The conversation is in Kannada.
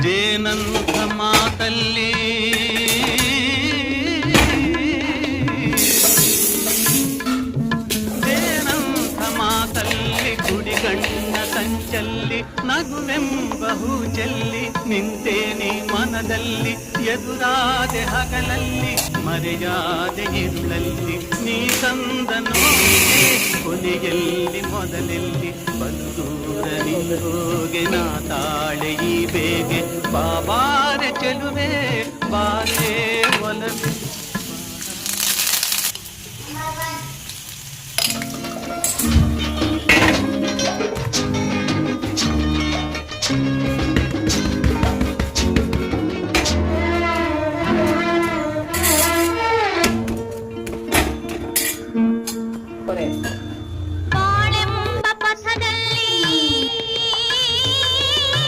ಜೇನಂಥ ಮಾತಲ್ಲಿ ಗುಡಿಗಣ್ಣ ಸಂಚಲ್ಲಿ ನಗುವೆಂಬ ಹೂ ಚೆಲ್ಲಿ ನಿಂತೇನೆ ಮನದಲ್ಲಿ ಎದುರಾದೆ ಹಗಲಲ್ಲಿ ಮರೆಯಾದೆ ಇರುಳಲ್ಲಿ ನೀ ತಂದ ನೋಡಿದೆ ಕೊನೆಯಲ್ಲಿ ಮೊದಲೆಲ್ಲಿ ಬಲು ದೂರ ನಿಂಗೋಗೆ ನಾ ತಾಳೆ ಈ ಬೇಗೆ ಬಾಬಾರೆ ಚೆಲುವೆ ಬಾರೇ